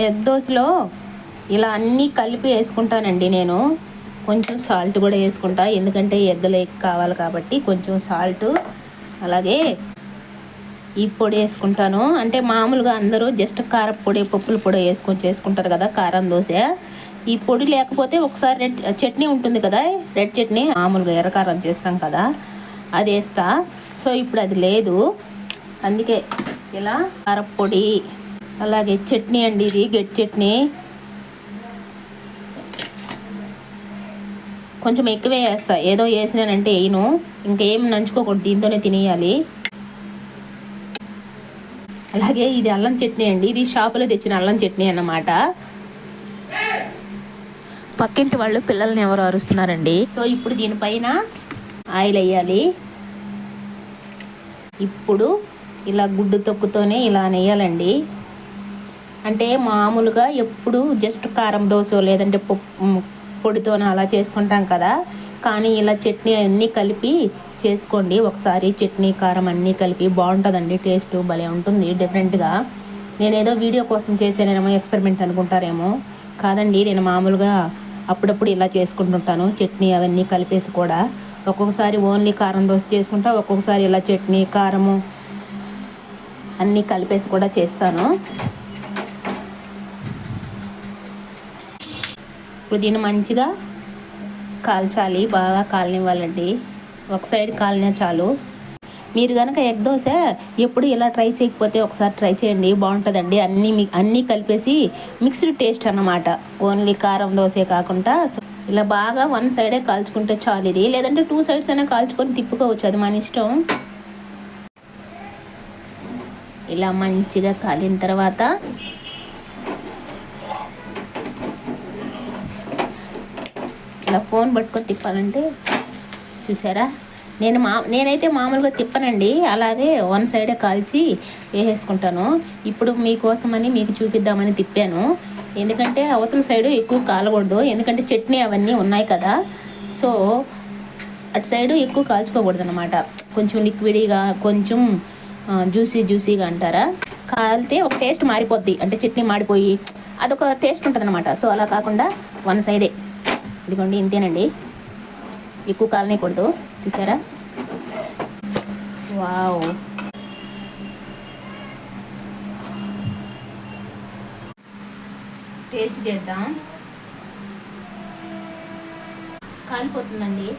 Egg దోశలో ఇలా అన్నీ కలిపి వేసుకుంటానండి నేను. కొంచెం సాల్ట్ కూడా వేసుకుంటా, ఎందుకంటే ఎగ్గులు కావాలి కాబట్టి కొంచెం సాల్ట్, అలాగే ఈ పొడి వేసుకుంటాను. అంటే మామూలుగా అందరూ జస్ట్ కారపొడి పప్పుల పొడి వేసుకొని చేసుకుంటారు కదా కారం దోశ. ఈ పొడి లేకపోతే ఒకసారి రెడ్ చట్నీ ఉంటుంది కదా, రెడ్ చట్నీ మామూలుగా ఎర్రకారం చేస్తాం కదా, అది వేస్తా. సో ఇప్పుడు అది లేదు, అందుకే ఇలా కారపొడి, అలాగే చట్నీ అండి, ఇది గెట్ చట్నీ కొంచెం ఎక్కువే వేస్తా. ఏదో వేసినానంటే వేయను, ఇంకేం నంచుకోకూడదు, దీంతోనే తినేయాలి. అలాగే ఇది అల్లం చట్నీ అండి, ఇది షాపులో తెచ్చిన అల్లం చట్నీ అన్నమాట. పక్కింటి వాళ్ళు పిల్లల్ని ఎవరు అరుస్తున్నారండి. సో ఇప్పుడు దీనిపైన ఆయిల్ వేయాలి. ఇప్పుడు ఇలా గుడ్డు తొక్కుతోనే ఇలా నెయ్యాలండి. అంటే మామూలుగా ఎప్పుడు జస్ట్ కారం దోశ లేదంటే పొడితోనే అలా చేసుకుంటాం కదా, కానీ ఇలా చట్నీ అన్నీ కలిపి చేసుకోండి ఒకసారి. చట్నీ కారం అన్నీ కలిపి బాగుంటుందండి, టేస్ట్ భలే ఉంటుంది డిఫరెంట్గా. నేనేదో వీడియో కోసం చేసానేమో, ఎక్స్పెరిమెంట్ అనుకుంటారేమో, కాదండి, నేను మామూలుగా అప్పుడప్పుడు ఇలా చేసుకుంటుంటాను, చట్నీ అవన్నీ కలిపేసి కూడా. ఒక్కొక్కసారి ఓన్లీ కారం దోశ చేసుకుంటా, ఒక్కొక్కసారి ఇలా చట్నీ కారము అన్నీ కలిపేసి కూడా చేస్తాను. ఇప్పుడు దీన్ని మంచిగా కాల్చాలి, బాగా కాలనివ్వాలండి. ఒక సైడ్ కాలినా చాలు. మీరు కనుక ఎగ్ దోశ ఎప్పుడు ఇలా ట్రై చేయకపోతే ఒకసారి ట్రై చేయండి, బాగుంటుందండి. అన్నీ కలిపేసి మిక్స్డ్ టేస్ట్ అన్నమాట, ఓన్లీ కారం దోశే కాకుండా. ఇలా బాగా వన్ సైడే కాల్చుకుంటే చాలు ఇది, లేదంటే 2 సైడ్స్ అయినా కాల్చుకొని తిప్పుకోవచ్చు, అది మన ఇష్టం. ఇలా మంచిగా కాలిన తర్వాత ఇలా ఫోన్ పట్టుకొని తిప్పాలంటే, చూసారా, నేనైతే మామూలుగా తిప్పనండి, అలాగే వన్ సైడే కాల్చి వేసేసుకుంటాను. ఇప్పుడు మీకోసమని మీకు చూపిద్దామని తిప్పాను, ఎందుకంటే అవతల సైడు ఎక్కువ కాలకూడదు, ఎందుకంటే చట్నీ అవన్నీ ఉన్నాయి కదా. సో అటు సైడు ఎక్కువ కాల్చుకోకూడదు అనమాట, కొంచెం లిక్విడ్గా, కొంచెం జ్యూసీగా అంటారా, కాలితే ఒక టేస్ట్ మారిపోద్ది, అంటే చట్నీ మాడిపోయి అదొక టేస్ట్ ఉంటుంది అనమాట. సో అలా కాకుండా వన్ సైడే, ఇదిగోండి ఇంతేనండి, ఎక్కువ కాలనేకూడదు. చూసారా, వావ్, టేస్ట్ చేద్దాం. కాలిపోతుందండి.